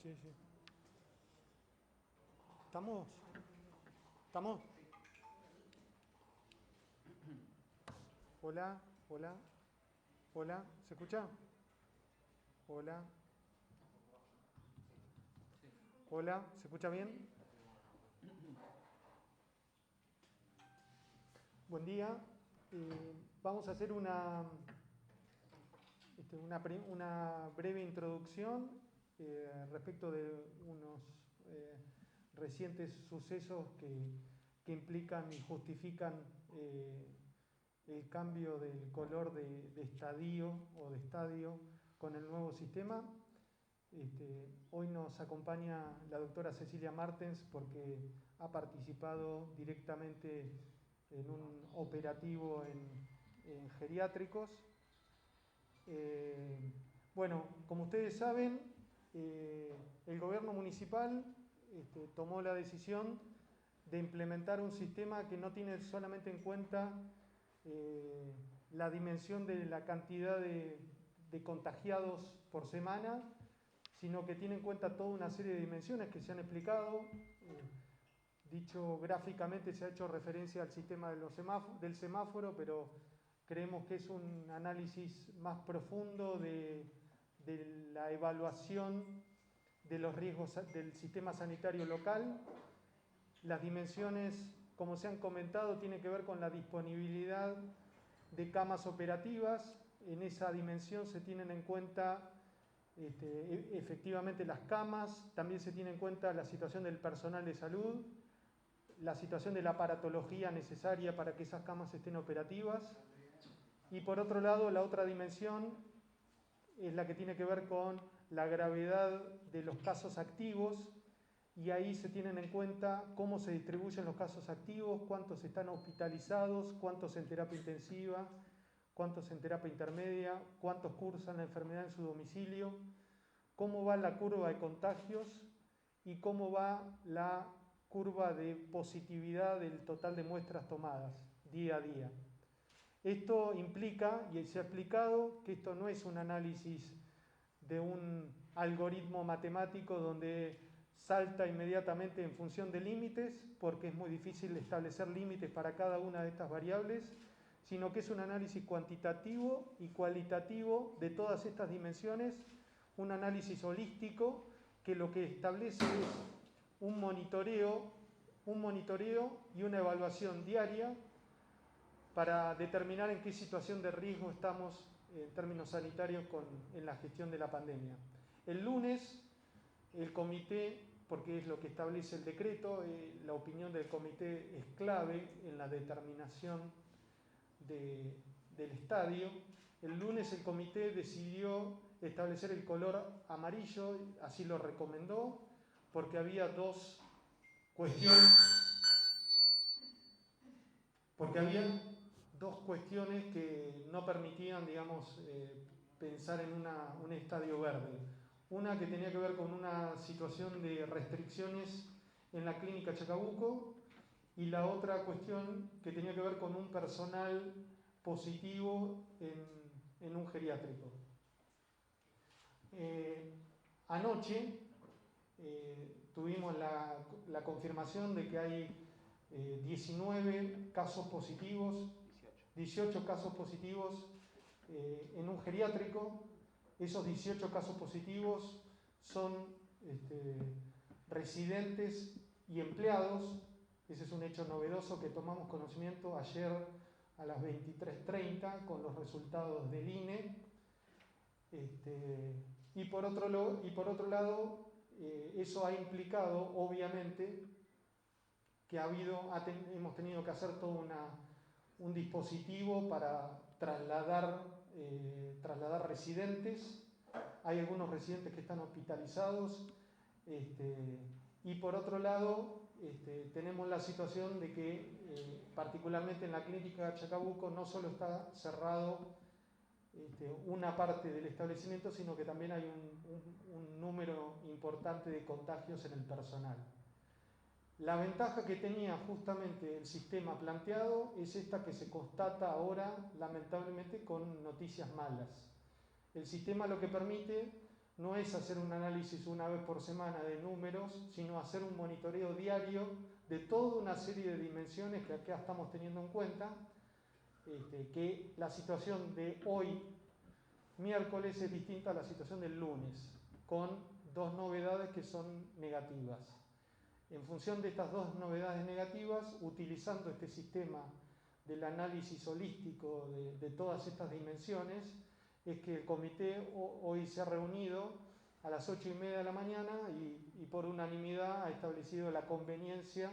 Sí, sí. ¿Estamos? ¿Estamos? Hola, hola, hola. ¿Se escucha? Hola, hola. ¿Se escucha bien? Buen día. Vamos a hacer una breve introducción respecto de unos recientes sucesos que implican y justifican el cambio del color de estadio o de estadio con el nuevo sistema. Hoy nos acompaña la doctora Cecilia Martens porque ha participado directamente en un operativo en geriátricos. Bueno, como ustedes saben, el gobierno municipal tomó la decisión de implementar un sistema que no tiene solamente en cuenta la dimensión de la cantidad de contagiados por semana, sino que tiene en cuenta toda una serie de dimensiones que se han explicado. Dicho gráficamente se ha hecho referencia al sistema del semáforo, pero creemos que es un análisis más profundo de la evaluación de los riesgos del sistema sanitario local. Las dimensiones, como se han comentado, tienen que ver con la disponibilidad de camas operativas. En esa dimensión se tienen en cuenta efectivamente las camas, también se tiene en cuenta la situación del personal de salud, la situación de la aparatología necesaria para que esas camas estén operativas. Y por otro lado, la otra dimensión es la que tiene que ver con la gravedad de los casos activos, y ahí se tienen en cuenta cómo se distribuyen los casos activos, cuántos están hospitalizados, cuántos en terapia intensiva, cuántos en terapia intermedia, cuántos cursan la enfermedad en su domicilio, cómo va la curva de contagios y cómo va la curva de positividad del total de muestras tomadas día a día. Esto implica, y se ha explicado, que esto no es un análisis de un algoritmo matemático donde salta inmediatamente en función de límites, porque es muy difícil establecer límites para cada una de estas variables, sino que es un análisis cuantitativo y cualitativo de todas estas dimensiones, un análisis holístico que lo que establece es un monitoreo y una evaluación diaria para determinar en qué situación de riesgo estamos en términos sanitarios en la gestión de la pandemia. El lunes, el comité, porque es lo que establece el decreto, la opinión del comité es clave en la determinación del estadio. El lunes el comité decidió establecer el color amarillo, así lo recomendó, porque había dos cuestiones que no permitían, digamos, pensar en un estadio verde. Una que tenía que ver con una situación de restricciones en la clínica Chacabuco, y la otra cuestión que tenía que ver con un personal positivo en un geriátrico. Anoche tuvimos la confirmación de que hay 19 casos positivos, 18 casos positivos en un geriátrico. Esos 18 casos positivos son residentes y empleados. Ese es un hecho novedoso que tomamos conocimiento ayer a las 23:30 con los resultados del INE. Y por otro lado, eso ha implicado, obviamente, que hemos tenido que hacer todo un dispositivo para trasladar residentes. Hay algunos residentes que están hospitalizados, y por otro lado tenemos la situación de que particularmente en la clínica Chacabuco no solo está cerrado una parte del establecimiento, sino que también hay un número importante de contagios en el personal. La ventaja que tenía justamente el sistema planteado es esta que se constata ahora, lamentablemente, con noticias malas. El sistema lo que permite no es hacer un análisis una vez por semana de números, sino hacer un monitoreo diario de toda una serie de dimensiones que acá estamos teniendo en cuenta, que la situación de hoy, miércoles, es distinta a la situación del lunes, con dos novedades que son negativas. En función de estas dos novedades negativas, utilizando este sistema del análisis holístico de todas estas dimensiones, es que el comité hoy se ha reunido a las 8:30 de la mañana y por unanimidad ha establecido la conveniencia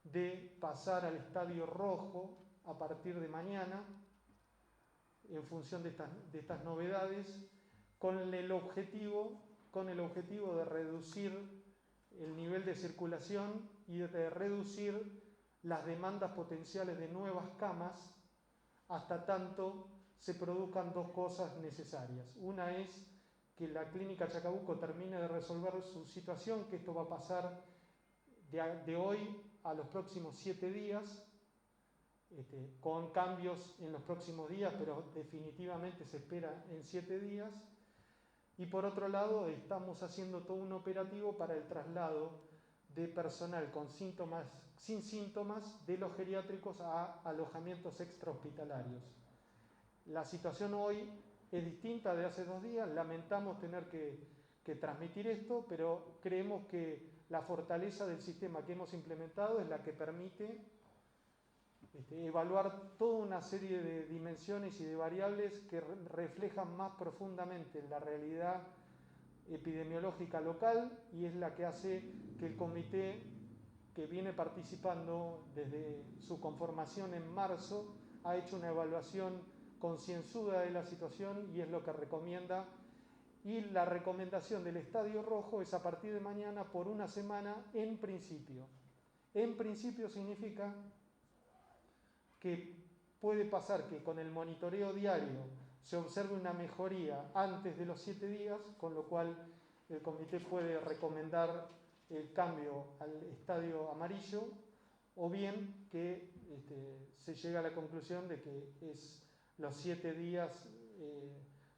de pasar al estadio rojo a partir de mañana en función de estas novedades, con el objetivo de reducir el nivel de circulación y de reducir las demandas potenciales de nuevas camas hasta tanto se produzcan dos cosas necesarias. Una es que la Clínica Chacabuco termine de resolver su situación, que esto va a pasar de hoy a los próximos 7 días, con cambios en los próximos días, pero definitivamente se espera en 7 días. Y por otro lado, estamos haciendo todo un operativo para el traslado de personal con síntomas, sin síntomas de los geriátricos a alojamientos extrahospitalarios. La situación hoy es distinta de hace 2 días, lamentamos tener que transmitir esto, pero creemos que la fortaleza del sistema que hemos implementado es la que permite evaluar toda una serie de dimensiones y de variables que reflejan más profundamente la realidad epidemiológica local, y es la que hace que el comité, que viene participando desde su conformación en marzo, ha hecho una evaluación concienzuda de la situación y es lo que recomienda. Y la recomendación del Estadio Rojo es a partir de mañana por una semana en principio. En principio significa que puede pasar que con el monitoreo diario se observe una mejoría antes de los 7 días, con lo cual el comité puede recomendar el cambio al estadio amarillo, o bien que se llegue a la conclusión de que los 7 días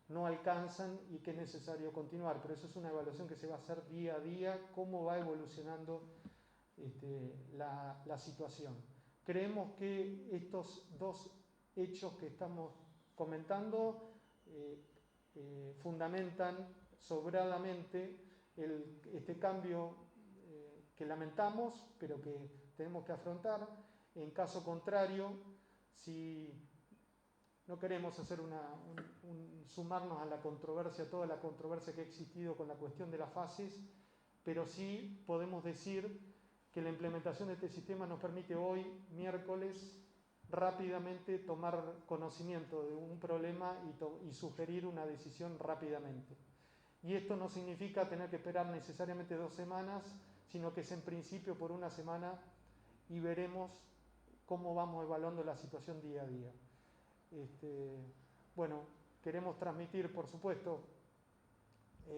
no alcanzan y que es necesario continuar. Pero eso es una evaluación que se va a hacer día a día, cómo va evolucionando la situación. Creemos que estos dos hechos que estamos comentando fundamentan sobradamente este cambio que lamentamos, pero que tenemos que afrontar. En caso contrario, si no queremos hacer sumarnos a la controversia, toda la controversia que ha existido con la cuestión de las fases, pero sí podemos decir que la implementación de este sistema nos permite hoy, miércoles, rápidamente tomar conocimiento de un problema y sugerir una decisión rápidamente. Y esto no significa tener que esperar necesariamente 2 semanas, sino que es en principio por una semana y veremos cómo vamos evaluando la situación día a día. Bueno, queremos transmitir, por supuesto,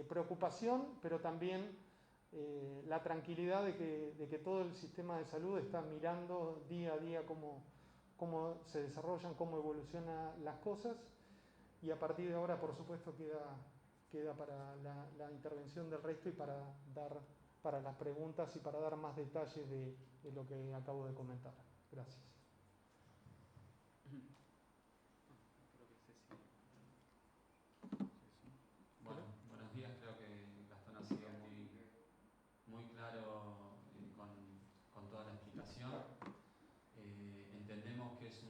preocupación, pero también la tranquilidad de que todo el sistema de salud está mirando día a día cómo se desarrollan, cómo evolucionan las cosas, y a partir de ahora, por supuesto, queda para la intervención del resto y para las preguntas y para dar más detalles de lo que acabo de comentar. Gracias. Bueno, buenos días. Creo que Gastón ha sido muy claro con toda la explicación. Entendemos que es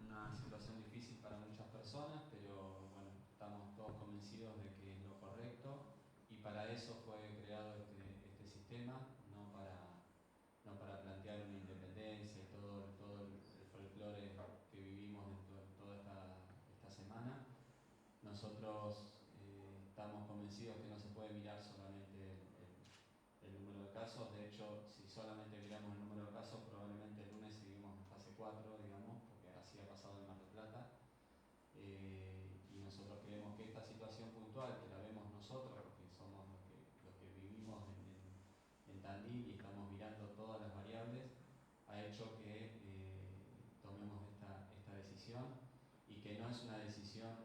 una situación difícil para muchas personas, pero bueno, estamos todos convencidos de que es lo correcto, y para eso fue creado este sistema, no para plantear una independencia y todo el folclore que vivimos dentro de toda esta semana. Nosotros estamos convencidos que no se puede mirar solamente el número de casos. De hecho, si solamente miramos el número de casos, probablemente el lunes seguimos en fase 4, digamos, porque así ha pasado en Mar del Plata. Y nosotros creemos que esta situación puntual, que la vemos nosotros, porque somos los que vivimos en Tandil y estamos mirando todas las variables, ha hecho que tomemos esta decisión, y que no es una decisión,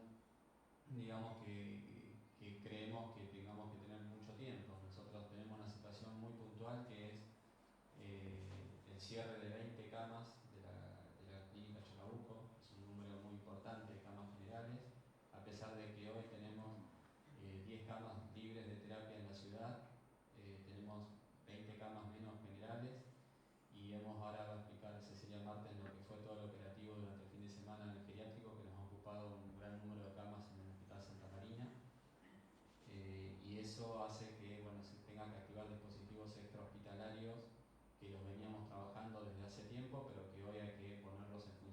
digamos, que creemos que tengamos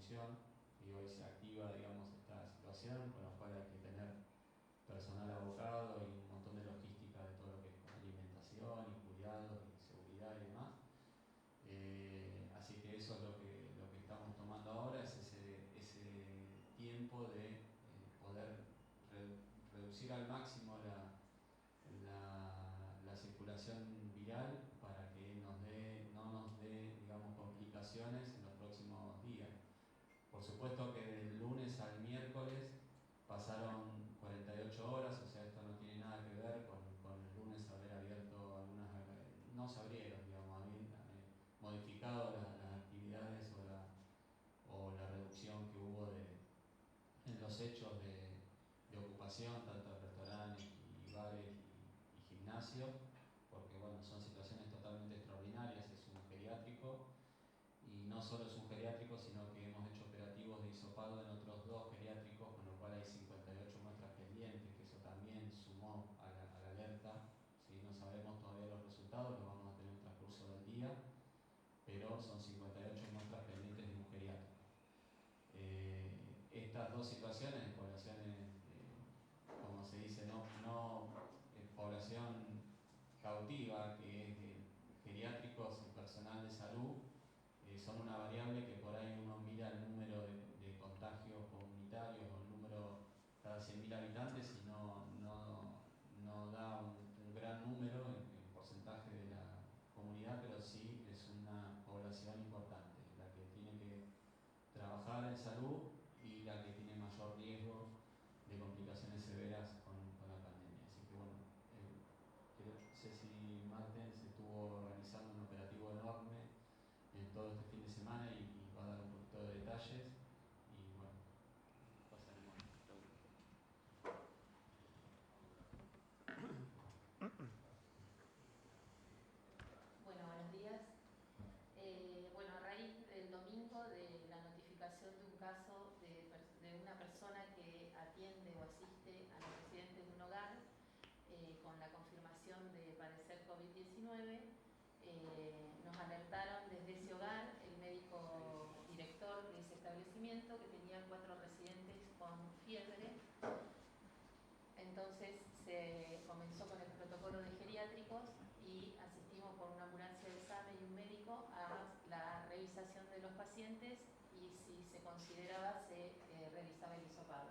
producción y hoy se activa, digamos, esta situación, con lo cual hay que tener personal abocado y un montón de logística de todo lo que es alimentación y cuidado y seguridad y demás. Así que eso es lo que estamos tomando ahora, es ese tiempo de poder reducir al máximo la circulación viral para que no nos dé, digamos, complicaciones en los próximos días. Por supuesto que del lunes al miércoles pasaron 48 horas, o sea, esto no tiene nada que ver con el lunes haber abierto algunas, no se abrieron, digamos, habían modificado las actividades o la reducción que hubo en los hechos de ocupación, tanto de restaurantes y bares y gimnasios, porque bueno, son situaciones totalmente extraordinarias, es un geriátrico, y no solo es un geriátrico, sino que hemos hecho operativos de hisopado en otros 2 geriátricos, con lo cual hay 58 muestras pendientes, que eso también sumó a la alerta. ¿Sí? No sabemos todavía los resultados, los vamos a tener en el transcurso del día, pero son 58 muestras pendientes de un geriátrico. Estas dos situaciones, poblaciones, como se dice, población cautiva, que es de geriátricos y personal de salud, son una variable que por ahí uno mira el número de contagios comunitarios o el número cada 100.000 habitantes y no da un gran número en porcentaje de la comunidad, pero sí es una población importante, la que tiene que trabajar en salud y la que tiene mayor riesgo de complicaciones severas con la pandemia. Así que bueno, Ceci Martens estuvo realizando un operativo enorme en todo este fin de semana y va a dar un poquito de detalles y bueno, pasaremos a Bueno, buenos días. Bueno, a raíz del domingo de la notificación de un caso de una persona que atiende o asiste a los residentes de un hogar con la confirmación de padecer COVID-19, nos alertaron desde ese hogar el médico director de ese establecimiento que tenía 4 residentes con fiebre. Entonces se comenzó con el protocolo de geriátricos y asistimos con una ambulancia de SAME y un médico a la revisación de los pacientes y si se consideraba se realizaba el hisopado.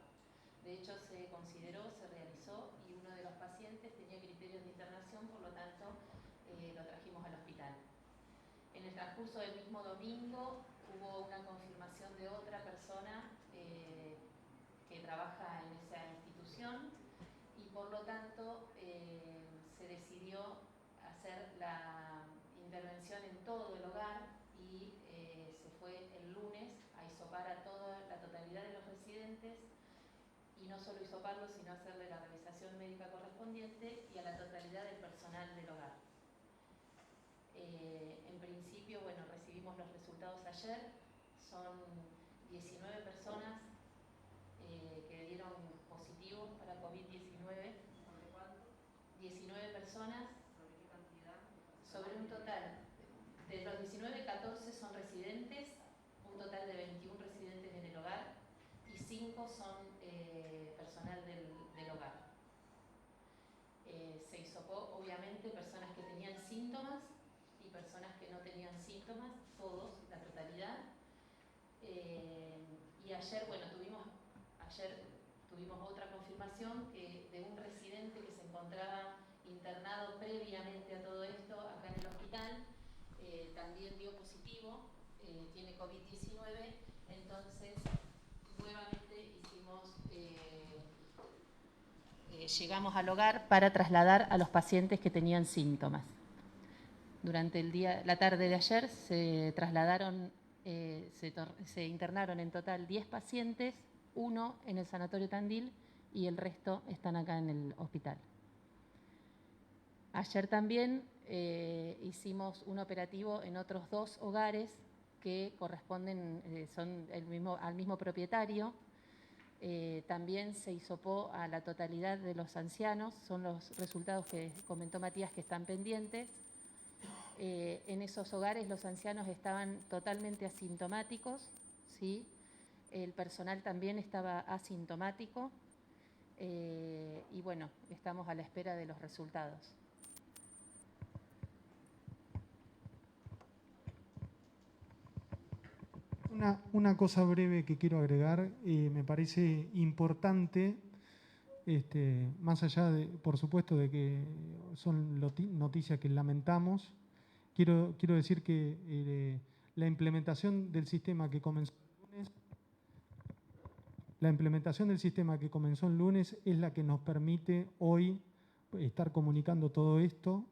De hecho se consideró, se realizó y uno de los pacientes tenía criterios de internación, por lo tanto lo trajimos al hospital. En el transcurso del mismo domingo hubo una confirmación de otra persona que trabaja en esa institución y por lo tanto se decidió hacer la intervención en todo el hogar y se fue el lunes a hisopar a la totalidad de los residentes y no solo hisoparlos, sino hacerle la revisación médica correspondiente y a la totalidad del personal del hogar. En principio, bueno, recibimos los resultados ayer, son 19 personas que dieron positivos para COVID-19. ¿Sobre cuánto? 19 personas. ¿Sobre qué cantidad? Sobre un total, de los 19, 14 son residentes, un total de 21 residentes en el hogar y 5 son personal del hogar. Se hisopó, obviamente, personas que tenían síntomas y personas que no tenían síntomas, todos, la totalidad. Y ayer, bueno, tuvimos otra confirmación de un residente que se encontraba internado previamente a todo esto acá en el hospital, también dio positivo, tiene COVID-19, entonces nuevamente llegamos al hogar para trasladar a los pacientes que tenían síntomas. Durante la tarde de ayer se trasladaron, se internaron en total 10 pacientes, 1 en el Sanatorio Tandil y el resto están acá en el hospital. Ayer también hicimos un operativo en otros 2 hogares que corresponden, son al mismo propietario. También se hisopó a la totalidad de los ancianos, son los resultados que comentó Matías que están pendientes. En esos hogares los ancianos estaban totalmente asintomáticos, ¿sí? el personal también estaba asintomático y bueno, estamos a la espera de los resultados. Una cosa breve que quiero agregar, me parece importante, más allá de, por supuesto, de que son noticias que lamentamos, quiero decir que la implementación del sistema que comenzó el lunes, el lunes es la que nos permite hoy estar comunicando todo esto,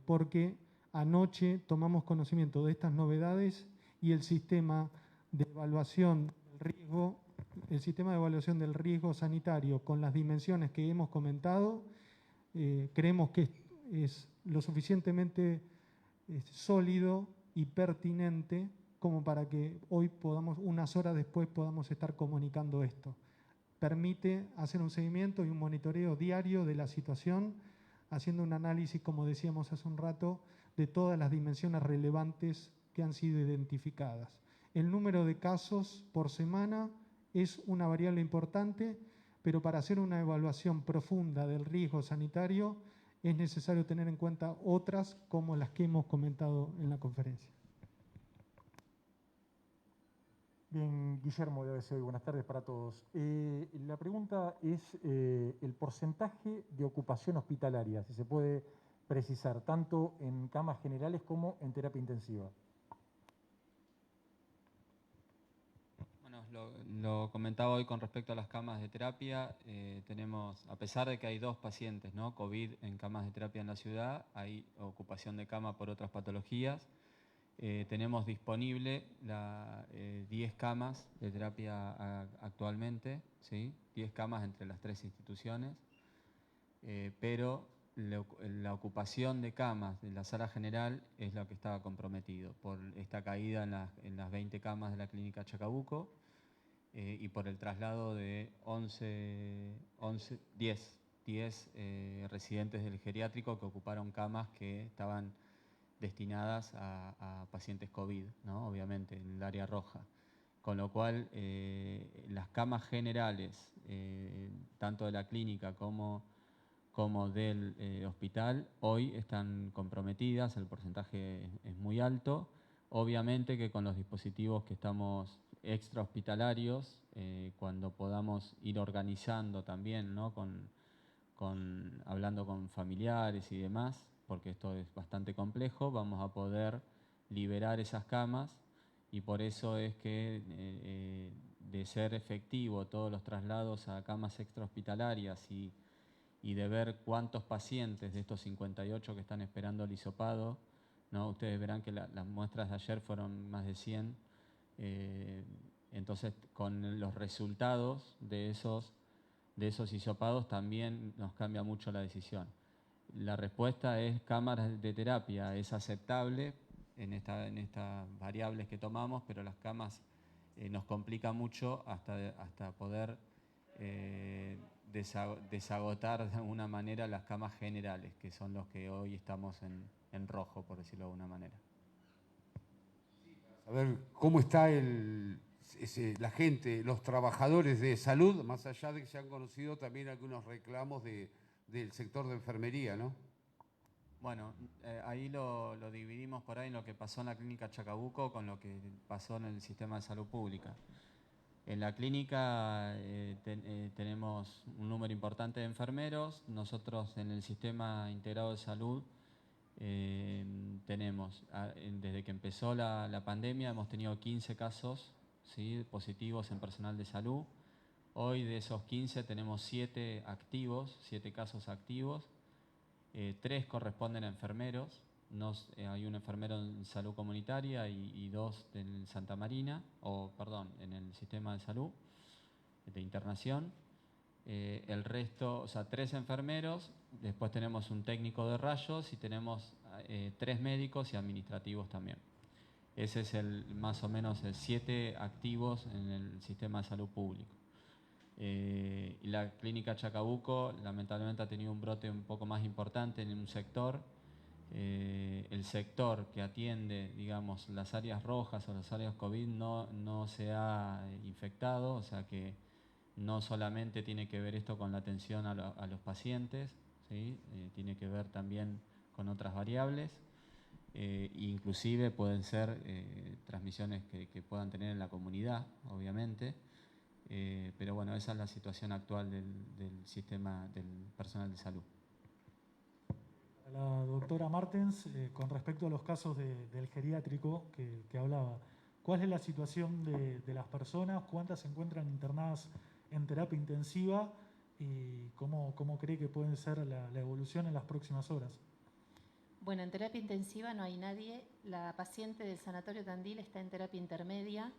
porque anoche tomamos conocimiento de estas novedades y el sistema de evaluación del riesgo sanitario con las dimensiones que hemos comentado, creemos que es lo suficientemente sólido y pertinente como para que hoy unas horas después, podamos estar comunicando esto. Permite hacer un seguimiento y un monitoreo diario de la situación, haciendo un análisis, como decíamos hace un rato, de todas las dimensiones relevantes que han sido identificadas. El número de casos por semana es una variable importante, pero para hacer una evaluación profunda del riesgo sanitario es necesario tener en cuenta otras como las que hemos comentado en la conferencia. Bien, Guillermo de ABC, buenas tardes para todos. La pregunta es el porcentaje de ocupación hospitalaria, si se puede precisar, tanto en camas generales como en terapia intensiva. Bueno, lo comentaba hoy con respecto a las camas de terapia. Tenemos, a pesar de que hay 2 pacientes, ¿no?, COVID en camas de terapia en la ciudad, hay ocupación de cama por otras patologías. Tenemos disponible 10 camas de terapia actualmente, ¿sí? 10 camas entre las 3 instituciones, pero la ocupación de camas de la sala general es lo que estaba comprometido por esta caída en las 20 camas de la clínica Chacabuco y por el traslado de 10 residentes del geriátrico que ocuparon camas que estaban destinadas a pacientes COVID, ¿no?, obviamente, en el área roja. Con lo cual, las camas generales, tanto de la clínica como del hospital, hoy están comprometidas, el porcentaje es muy alto. Obviamente que con los dispositivos que estamos extrahospitalarios, cuando podamos ir organizando también, ¿no?, hablando con familiares y demás, porque esto es bastante complejo, vamos a poder liberar esas camas y por eso es que de ser efectivo todos los traslados a camas extrahospitalarias y de ver cuántos pacientes de estos 58 que están esperando el hisopado, ¿no?, ustedes verán que las muestras de ayer fueron más de 100, entonces con los resultados de esos hisopados también nos cambia mucho la decisión. La respuesta es cámaras de terapia, es aceptable en estas variables que tomamos, pero las camas nos complica mucho hasta poder desagotar de alguna manera las camas generales, que son los que hoy estamos en rojo, por decirlo de alguna manera. A ver, ¿cómo está la gente, los trabajadores de salud, más allá de que se han conocido también algunos reclamos del sector de enfermería, ¿no? Bueno, ahí lo dividimos por ahí en lo que pasó en la clínica Chacabuco con lo que pasó en el sistema de salud pública. En la clínica tenemos un número importante de enfermeros. Nosotros en el sistema integrado de salud tenemos, desde que empezó la pandemia, hemos tenido 15 casos, ¿sí?, positivos en personal de salud. Hoy de esos 15 tenemos 7 casos activos. 3 corresponden a enfermeros. Hay un enfermero en salud comunitaria y 2 en Santa Marina, en el sistema de salud de internación. El resto, o sea, 3 enfermeros, después tenemos un técnico de rayos y tenemos 3 médicos y administrativos también. Ese es más o menos el 7 activos en el sistema de salud público. Y la clínica Chacabuco lamentablemente ha tenido un brote un poco más importante en un sector el sector que atiende, digamos, las áreas rojas o las áreas COVID no se ha infectado, o sea que no solamente tiene que ver esto con la atención a los pacientes, ¿sí? Tiene que ver también con otras variables, inclusive pueden ser transmisiones que puedan tener en la comunidad, obviamente, pero bueno, esa es la situación actual del sistema del personal de salud. La doctora Martens, con respecto a los casos del geriátrico que hablaba, ¿cuál es la situación de las personas? ¿Cuántas se encuentran internadas en terapia intensiva? ¿Y cómo cree que puede ser la evolución en las próximas horas? Bueno, en terapia intensiva no hay nadie. La paciente del Sanatorio Tandil está en terapia intermedia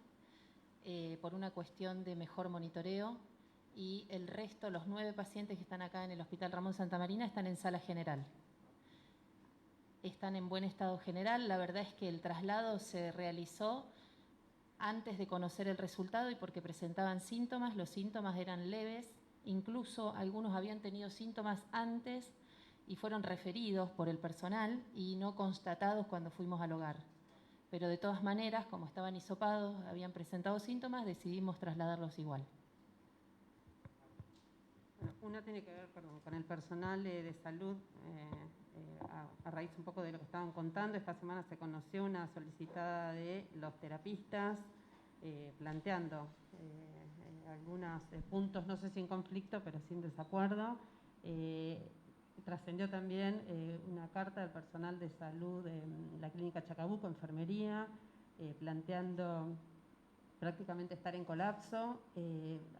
por una cuestión de mejor monitoreo, y el resto, los 9 pacientes que están acá en el Hospital Ramón Santa Marina, están en sala general. Están en buen estado general. La verdad es que el traslado se realizó antes de conocer el resultado y porque presentaban síntomas. Los síntomas eran leves, incluso algunos habían tenido síntomas antes y fueron referidos por el personal y no constatados cuando fuimos al hogar. Pero de todas maneras, como estaban hisopados, habían presentado síntomas, decidimos trasladarlos igual. Bueno, una tiene que ver con el personal de salud. A raíz un poco de lo que estaban contando, esta semana se conoció una solicitada de los terapistas planteando algunos puntos, no sé si en conflicto, pero sin desacuerdo. Trascendió también una carta del personal de salud de la clínica Chacabuco, enfermería, planteando prácticamente estar en colapso.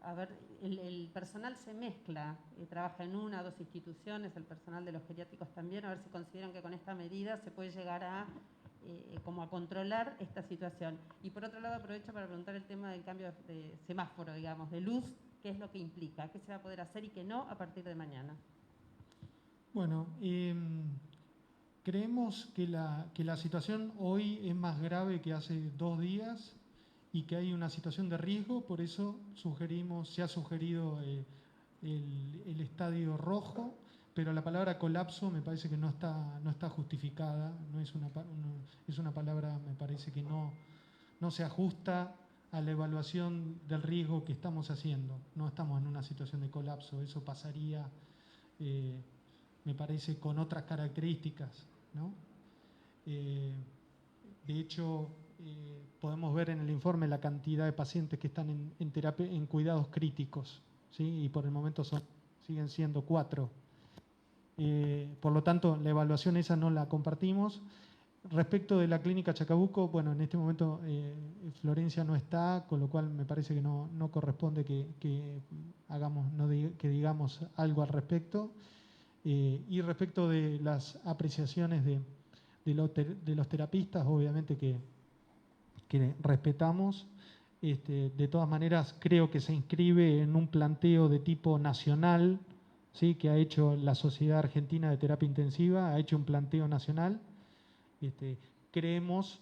A ver, el personal se mezcla, trabaja en 1 o 2 instituciones, el personal de los geriátricos también, a ver si consideran que con esta medida se puede llegar a como a controlar esta situación. Y por otro lado, aprovecho para preguntar el tema del cambio de semáforo, digamos, de luz, qué es lo que implica, qué se va a poder hacer y qué no a partir de mañana. Bueno, creemos que la situación hoy es más grave que hace 2 días y que hay una situación de riesgo, por eso se ha sugerido el estadio rojo, pero la palabra colapso me parece que no está justificada, es una palabra, me parece que no se ajusta a la evaluación del riesgo que estamos haciendo. No estamos en una situación de colapso, eso pasaría, me parece, con otras características, ¿no? De hecho, podemos ver en el informe la cantidad de pacientes que están en terapia, en cuidados críticos, ¿sí? Y por el momento siguen siendo 4. Por lo tanto, la evaluación esa no la compartimos. Respecto de la clínica Chacabuco, bueno, en este momento Florencia no está, con lo cual me parece que no corresponde que digamos algo al respecto. Y respecto de las apreciaciones de los terapistas, obviamente que respetamos. De todas maneras, creo que se inscribe en un planteo de tipo nacional, ¿sí? Que ha hecho la Sociedad Argentina de Terapia Intensiva, ha hecho un planteo nacional.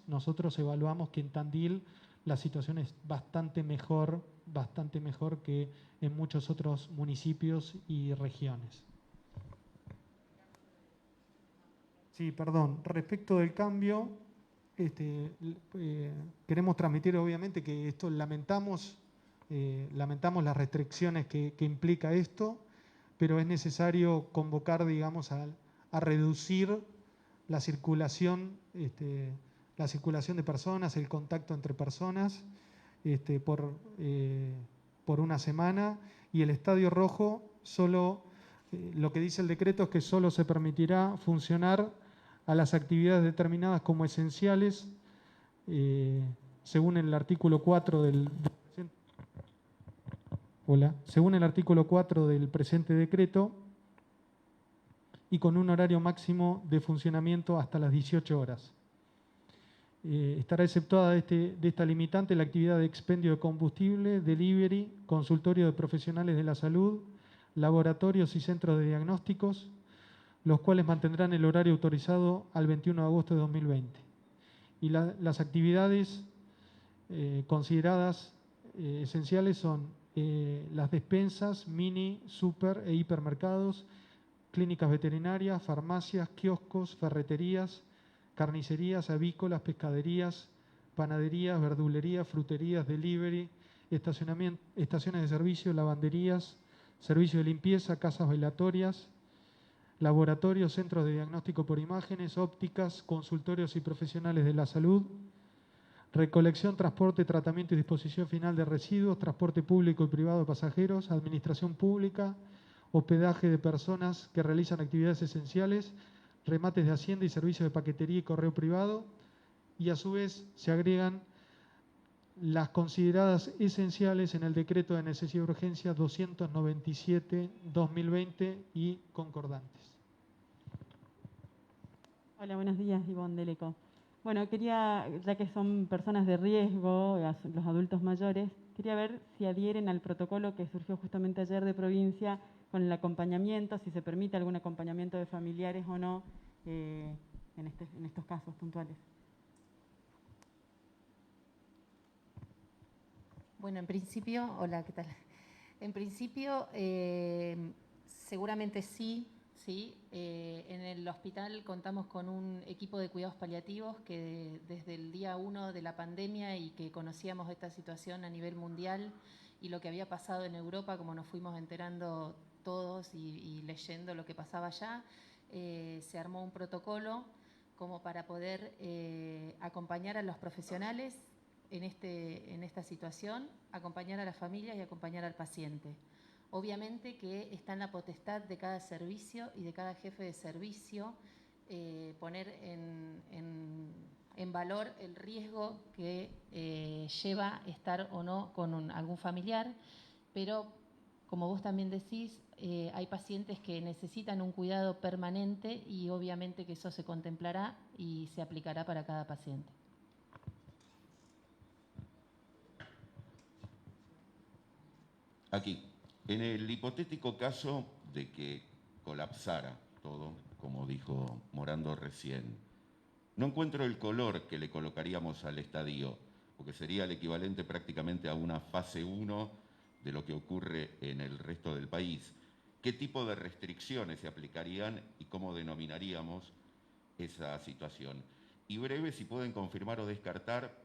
Nosotros evaluamos que en Tandil la situación es bastante mejor que en muchos otros municipios y regiones. Sí, perdón. Respecto del cambio, queremos transmitir obviamente que esto lamentamos las restricciones que implica esto, pero es necesario convocar, digamos, a reducir la circulación de personas, el contacto entre personas por una semana, y el estadio rojo solo, lo que dice el decreto es que solo se permitirá funcionar a las actividades determinadas como esenciales, según el artículo 4 según el artículo 4 del presente decreto, y con un horario máximo de funcionamiento hasta las 18 horas. Estará exceptuada de esta limitante la actividad de expendio de combustible, delivery, consultorio de profesionales de la salud, laboratorios y centros de diagnósticos, los cuales mantendrán el horario autorizado al 21 de agosto de 2020. Y las actividades consideradas esenciales son las despensas, mini, super e hipermercados, clínicas veterinarias, farmacias, kioscos, ferreterías, carnicerías, avícolas, pescaderías, panaderías, verdulerías, fruterías, delivery, estaciones de servicio, lavanderías, servicios de limpieza, casas velatorias, laboratorios, centros de diagnóstico por imágenes, ópticas, consultorios y profesionales de la salud, recolección, transporte, tratamiento y disposición final de residuos, transporte público y privado de pasajeros, administración pública, hospedaje de personas que realizan actividades esenciales, remates de hacienda y servicios de paquetería y correo privado, y a su vez se agregan las consideradas esenciales en el decreto de necesidad y urgencia 297-2020 y concordantes. Hola, buenos días, Ivonne Deleco. Bueno, quería, ya que son personas de riesgo, los adultos mayores, quería ver si adhieren al protocolo que surgió justamente ayer de provincia con el acompañamiento, si se permite algún acompañamiento de familiares o no en estos casos puntuales. Bueno, en principio, hola, ¿qué tal? En principio, seguramente sí. En el hospital contamos con un equipo de cuidados paliativos que desde el día 1 de la pandemia y que conocíamos esta situación a nivel mundial y lo que había pasado en Europa, como nos fuimos enterando todos y leyendo lo que pasaba allá, se armó un protocolo como para poder acompañar a los profesionales en esta situación, acompañar a las familias y acompañar al paciente. Obviamente que está en la potestad de cada servicio y de cada jefe de servicio poner en valor el riesgo que lleva estar o no con algún familiar, pero como vos también decís, hay pacientes que necesitan un cuidado permanente y obviamente que eso se contemplará y se aplicará para cada paciente. Aquí, en el hipotético caso de que colapsara todo, como dijo Morando recién, no encuentro el color que le colocaríamos al estadio, porque sería el equivalente prácticamente a una fase 1 de lo que ocurre en el resto del país. ¿Qué tipo de restricciones se aplicarían y cómo denominaríamos esa situación? Y breve, si pueden confirmar o descartar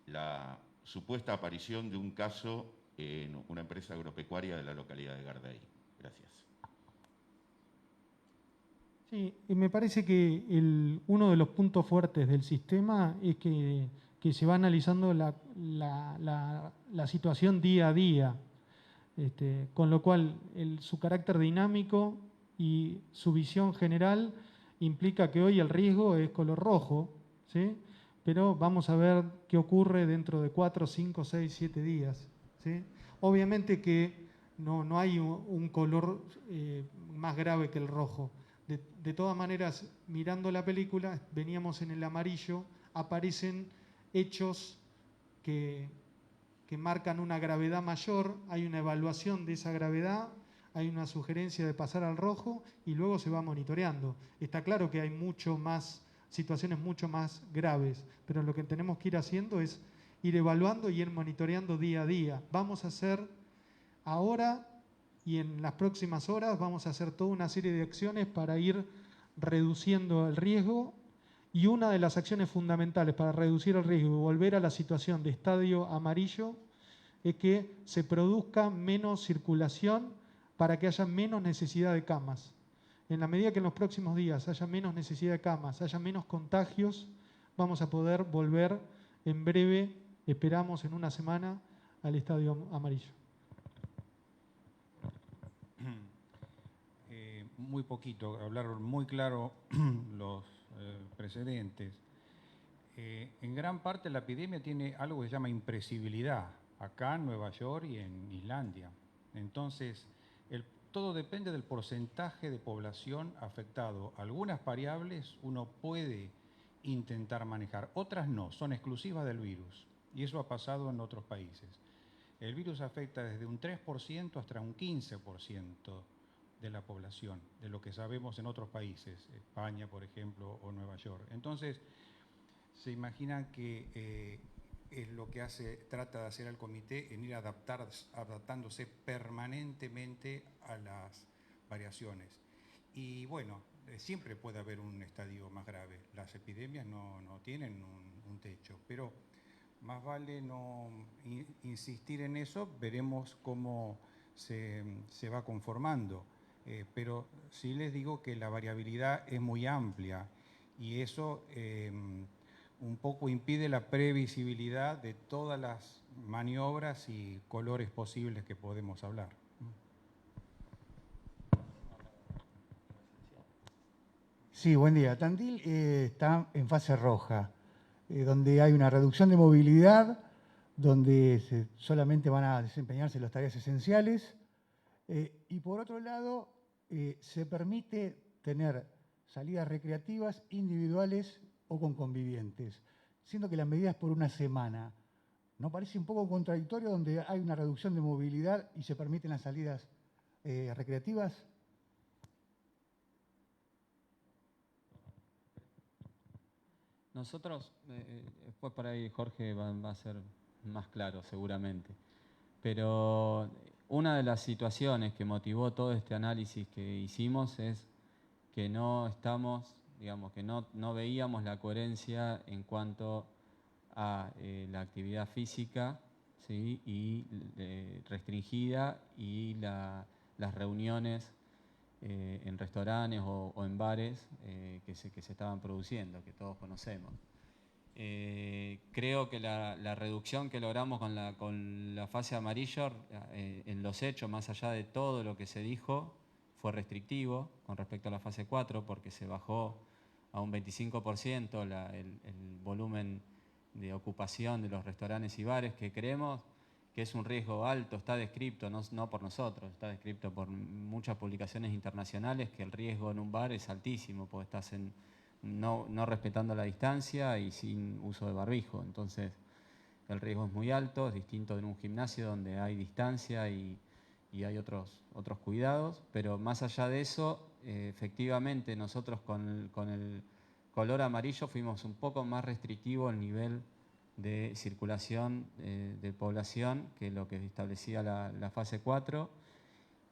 la supuesta aparición de un caso en una empresa agropecuaria de la localidad de Gardey. Gracias. Sí, me parece que uno de los puntos fuertes del sistema es que se va analizando la situación día a día, con lo cual su carácter dinámico y su visión general implica que hoy el riesgo es color rojo, ¿sí? Pero vamos a ver qué ocurre dentro de 4, 5, 6, 7 días. ¿Sí? Obviamente que no hay un color más grave que el rojo. De todas maneras, mirando la película, veníamos en el amarillo, aparecen hechos que marcan una gravedad mayor, hay una evaluación de esa gravedad, hay una sugerencia de pasar al rojo y luego se va monitoreando. Está claro que hay situaciones mucho más graves, pero lo que tenemos que ir haciendo es ir evaluando y ir monitoreando día a día. Vamos a hacer ahora y en las próximas horas, vamos a hacer toda una serie de acciones para ir reduciendo el riesgo, y una de las acciones fundamentales para reducir el riesgo y volver a la situación de estadio amarillo es que se produzca menos circulación para que haya menos necesidad de camas. En la medida que en los próximos días haya menos necesidad de camas, haya menos contagios, vamos a poder volver en breve, esperamos en una semana, al estadio amarillo. Muy poquito, hablar muy claro los precedentes. En gran parte la epidemia tiene algo que se llama impresibilidad, acá en Nueva York y en Islandia. Entonces, todo depende del porcentaje de población afectado. Algunas variables uno puede intentar manejar, otras no, son exclusivas del virus. Y eso ha pasado en otros países. El virus afecta desde un 3% hasta un 15% de la población, de lo que sabemos en otros países, España, por ejemplo, o Nueva York. Entonces, se imagina que es lo que trata de hacer el comité en ir adaptándose permanentemente a las variaciones. Y bueno, siempre puede haber un estadio más grave. Las epidemias no tienen un techo, pero más vale no insistir en eso, veremos cómo se va conformando. Pero sí les digo que la variabilidad es muy amplia y eso un poco impide la previsibilidad de todas las maniobras y colores posibles que podemos hablar. Sí, buen día. Tandil está en fase roja, donde hay una reducción de movilidad, donde solamente van a desempeñarse las tareas esenciales, y por otro lado, se permite tener salidas recreativas individuales o con convivientes, siendo que la medida es por una semana. ¿No parece un poco contradictorio donde hay una reducción de movilidad y se permiten las salidas recreativas? Nosotros, después por ahí Jorge va a ser más claro seguramente, pero una de las situaciones que motivó todo este análisis que hicimos es que no estamos, digamos, que no veíamos la coherencia en cuanto a la actividad física, ¿sí? Y restringida y las reuniones en restaurantes o en bares que se estaban produciendo, que todos conocemos. Creo que la reducción que logramos con la fase amarillo en los hechos, más allá de todo lo que se dijo, fue restrictivo con respecto a la fase 4 porque se bajó a un 25% el volumen de ocupación de los restaurantes y bares, que creemos que es un riesgo alto, está descrito, no por nosotros, está descrito por muchas publicaciones internacionales, que el riesgo en un bar es altísimo, porque estás no respetando la distancia y sin uso de barbijo. Entonces, el riesgo es muy alto, es distinto de un gimnasio donde hay distancia y hay otros cuidados, pero más allá de eso, efectivamente nosotros con el color amarillo fuimos un poco más restrictivo el nivel de circulación de población que lo que establecía la fase 4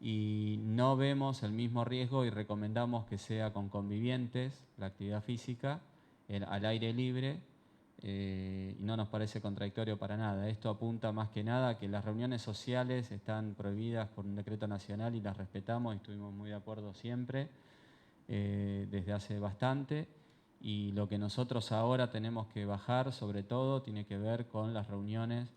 y no vemos el mismo riesgo y recomendamos que sea con convivientes la actividad física al aire libre y no nos parece contradictorio para nada. Esto apunta más que nada a que las reuniones sociales están prohibidas por un decreto nacional y las respetamos y estuvimos muy de acuerdo siempre desde hace bastante. Y lo que nosotros ahora tenemos que bajar, sobre todo, tiene que ver con las reuniones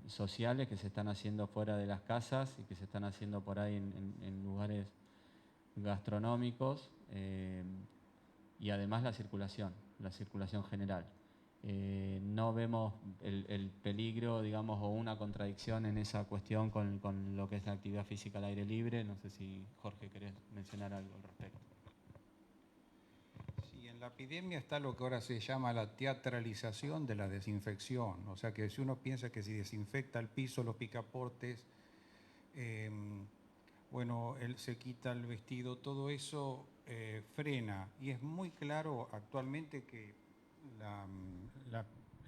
sociales que se están haciendo fuera de las casas y que se están haciendo por ahí en lugares gastronómicos y además la circulación general. No vemos el peligro, digamos, o una contradicción en esa cuestión con lo que es la actividad física al aire libre. No sé si, Jorge, querés mencionar algo al respecto. En la epidemia está lo que ahora se llama la teatralización de la desinfección. O sea que si uno piensa que si desinfecta el piso, los picaportes, bueno, él se quita el vestido, todo eso frena. Y es muy claro actualmente que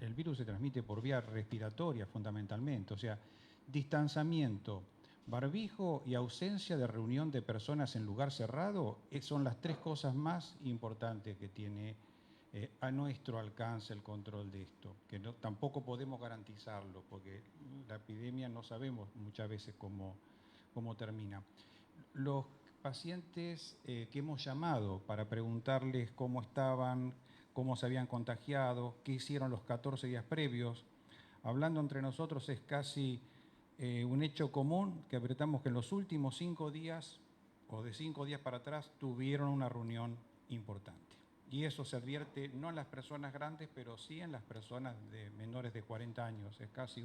el virus se transmite por vía respiratoria fundamentalmente. O sea, distanciamiento, barbijo y ausencia de reunión de personas en lugar cerrado son las tres cosas más importantes que tiene a nuestro alcance el control de esto, que tampoco podemos garantizarlo, porque la epidemia no sabemos muchas veces cómo termina. Los pacientes que hemos llamado para preguntarles cómo estaban, cómo se habían contagiado, qué hicieron los 14 días previos, hablando entre nosotros es casi un hecho común que apretamos que en los últimos 5 días o de 5 días para atrás tuvieron una reunión importante. Y eso se advierte no en las personas grandes, pero sí en las personas de menores de 40 años. Es casi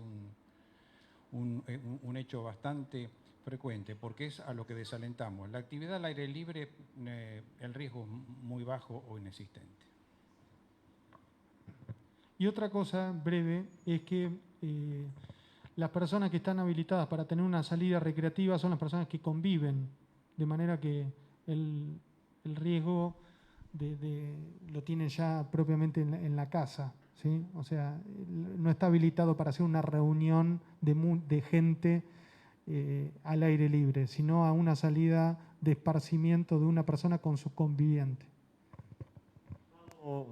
un hecho bastante frecuente, porque es a lo que desalentamos. La actividad al aire libre, el riesgo es muy bajo o inexistente. Y otra cosa breve es que las personas que están habilitadas para tener una salida recreativa son las personas que conviven, de manera que el riesgo lo tienen ya propiamente en la casa, ¿sí? O sea, no está habilitado para hacer una reunión de gente al aire libre, sino a una salida de esparcimiento de una persona con su conviviente.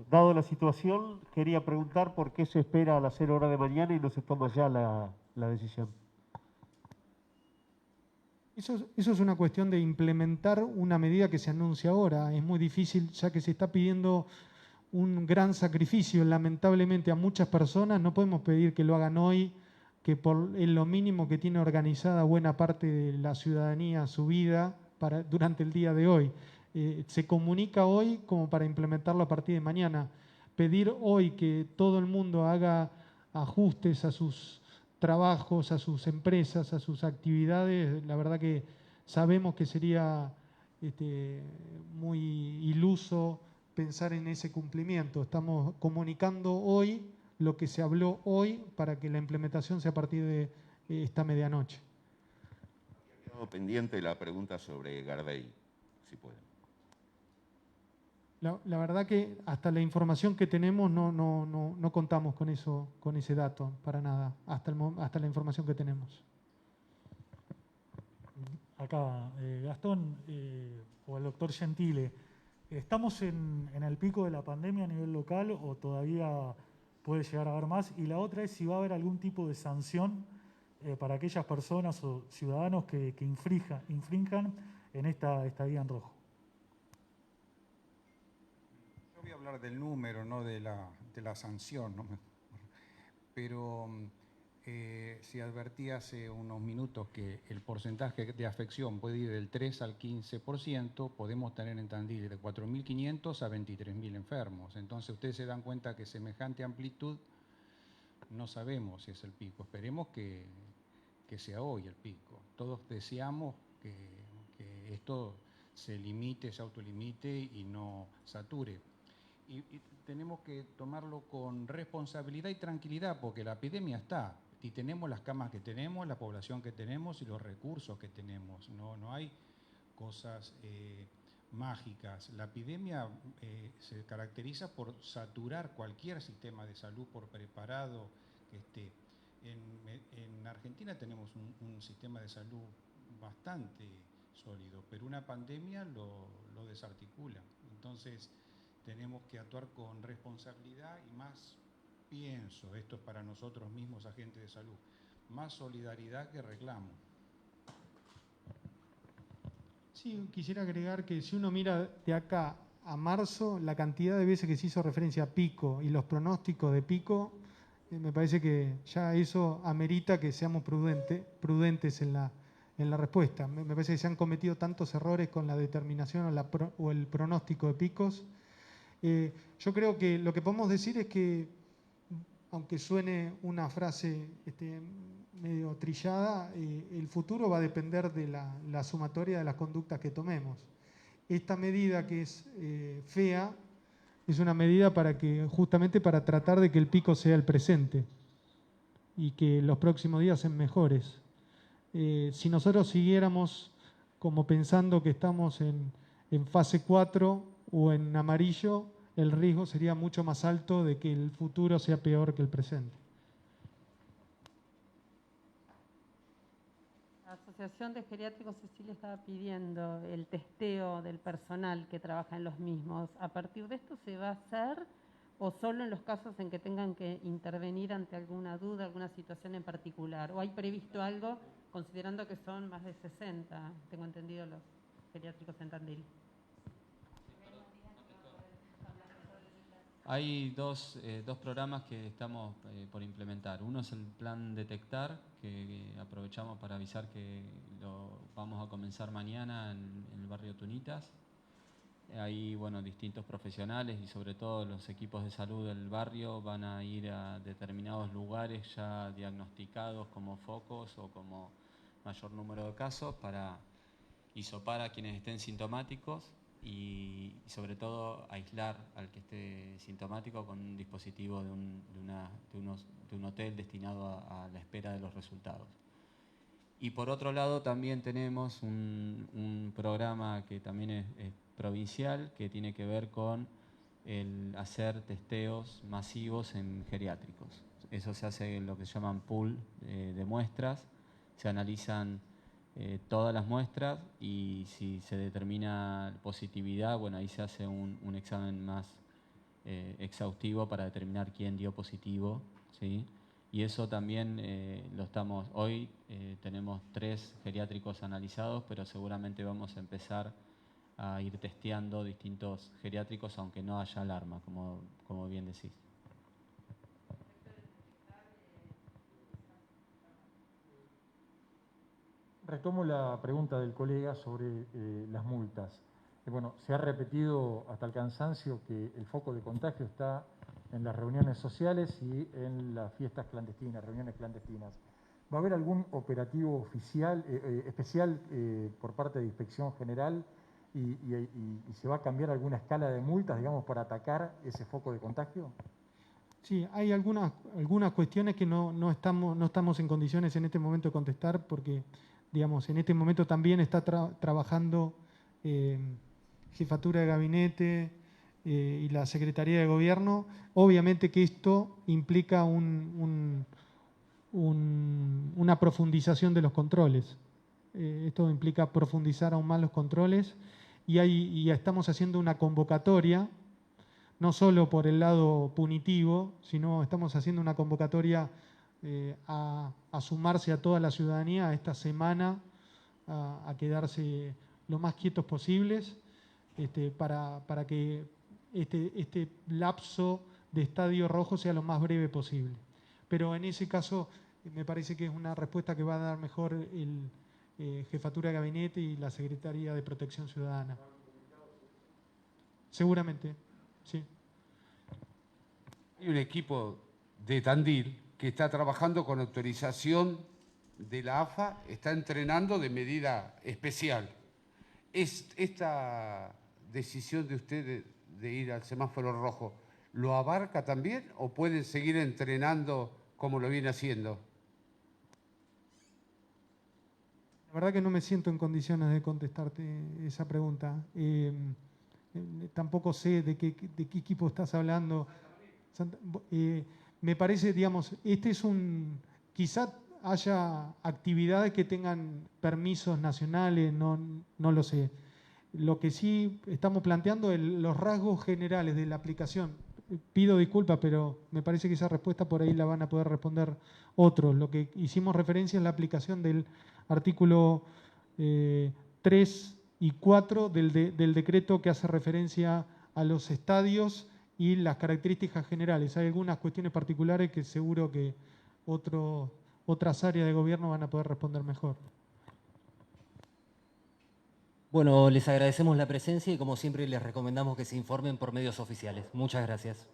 Dado la situación, quería preguntar por qué se espera a las 0 horas de mañana y no se toma ya la decisión. Eso es una cuestión de implementar una medida que se anuncia ahora. Es muy difícil, ya que se está pidiendo un gran sacrificio, lamentablemente, a muchas personas. No podemos pedir que lo hagan hoy, que es lo mínimo que tiene organizada buena parte de la ciudadanía su vida durante el día de hoy. Se comunica hoy como para implementarlo a partir de mañana. Pedir hoy que todo el mundo haga ajustes a sus trabajos, a sus empresas, a sus actividades, la verdad que sabemos que sería muy iluso pensar en ese cumplimiento. Estamos comunicando hoy lo que se habló hoy para que la implementación sea a partir de esta medianoche. Ha quedado pendiente la pregunta sobre Gardey, si pueden. La verdad que hasta la información que tenemos no contamos con eso, con ese dato, para nada, hasta la información que tenemos. Acá, Gastón o el doctor Gentile, ¿estamos en el pico de la pandemia a nivel local o todavía puede llegar a haber más? Y la otra es si va a haber algún tipo de sanción para aquellas personas o ciudadanos que infrinjan en esta estadía en rojo. Yo voy a hablar del número, no de la sanción, ¿no? Pero si advertí hace unos minutos que el porcentaje de afección puede ir del 3 al 15%, podemos tener en Tandil de 4.500 a 23.000 enfermos. Entonces ustedes se dan cuenta que semejante amplitud no sabemos si es el pico. Esperemos que sea hoy el pico. Todos deseamos que esto se limite, se autolimite y no sature. Y tenemos que tomarlo con responsabilidad y tranquilidad porque la epidemia está. Y tenemos las camas que tenemos, la población que tenemos y los recursos que tenemos. No hay cosas mágicas. La epidemia se caracteriza por saturar cualquier sistema de salud, por preparado que esté. En Argentina tenemos un sistema de salud bastante sólido, pero una pandemia lo desarticula. Entonces tenemos que actuar con responsabilidad y más, pienso, esto es para nosotros mismos, agentes de salud, más solidaridad que reclamo. Sí, quisiera agregar que si uno mira de acá a marzo, la cantidad de veces que se hizo referencia a pico y los pronósticos de pico, me parece que ya eso amerita que seamos prudentes en la respuesta. Me parece que se han cometido tantos errores con la determinación o el pronóstico de picos. Yo creo que lo que podemos decir es que, aunque suene una frase medio trillada, el futuro va a depender de la sumatoria de las conductas que tomemos. Esta medida que es fea es una medida justamente para tratar de que el pico sea el presente y que los próximos días sean mejores. Si nosotros siguiéramos como pensando que estamos en fase 4 o en amarillo, el riesgo sería mucho más alto de que el futuro sea peor que el presente. La Asociación de Geriátricos Cecilia estaba pidiendo el testeo del personal que trabaja en los mismos. ¿A partir de esto se va a hacer o solo en los casos en que tengan que intervenir ante alguna duda, alguna situación en particular? ¿O hay previsto algo, considerando que son más de 60, tengo entendido, los geriátricos en Tandil? Hay dos programas que estamos por implementar. Uno es el plan Detectar, que aprovechamos para avisar que lo vamos a comenzar mañana en el barrio Tunitas. Hay distintos profesionales y sobre todo los equipos de salud del barrio van a ir a determinados lugares ya diagnosticados como focos o como mayor número de casos para hisopar a quienes estén sintomáticos y sobre todo aislar al que esté sintomático con un dispositivo de un hotel destinado a la espera de los resultados. Y por otro lado también tenemos un programa que también es provincial que tiene que ver con el hacer testeos masivos en geriátricos. Eso se hace en lo que se llaman pool de muestras, se analizan todas las muestras y si se determina positividad, bueno, ahí se hace un examen más exhaustivo para determinar quién dio positivo, ¿sí? Y eso también hoy tenemos 3 geriátricos analizados, pero seguramente vamos a empezar a ir testeando distintos geriátricos, aunque no haya alarma, como bien decís. Retomo la pregunta del colega sobre las multas. Bueno, se ha repetido hasta el cansancio que el foco de contagio está en las reuniones sociales y en las fiestas clandestinas, reuniones clandestinas. ¿Va a haber algún operativo oficial, especial por parte de Inspección General y se va a cambiar alguna escala de multas, digamos, para atacar ese foco de contagio? Sí, hay algunas cuestiones que no estamos en condiciones en este momento de contestar porque, digamos, en este momento también está trabajando Jefatura de Gabinete y la Secretaría de Gobierno. Obviamente que esto implica una profundización de los controles. Esto implica profundizar aún más los controles y estamos haciendo una convocatoria, no solo por el lado punitivo, sino estamos haciendo una convocatoria a sumarse a toda la ciudadanía esta semana, a quedarse lo más quietos posibles, para que este lapso de estadio rojo sea lo más breve posible. Pero en ese caso me parece que es una respuesta que va a dar mejor el Jefatura de Gabinete y la Secretaría de Protección Ciudadana. Seguramente, sí. Hay un equipo de Tandil que está trabajando con autorización de la AFA, está entrenando de medida especial. ¿Esta decisión de usted de ir al semáforo rojo lo abarca también o pueden seguir entrenando como lo viene haciendo? La verdad que no me siento en condiciones de contestarte esa pregunta. Tampoco sé de qué equipo estás hablando. Me parece, digamos, quizá haya actividades que tengan permisos nacionales, no lo sé. Lo que sí estamos planteando es los rasgos generales de la aplicación. Pido disculpas, pero me parece que esa respuesta por ahí la van a poder responder otros. Lo que hicimos referencia es la aplicación del artículo 3 y 4 del decreto que hace referencia a los estadios y las características generales. Hay algunas cuestiones particulares que seguro que otras áreas de gobierno van a poder responder mejor. Bueno, les agradecemos la presencia y como siempre les recomendamos que se informen por medios oficiales. Muchas gracias.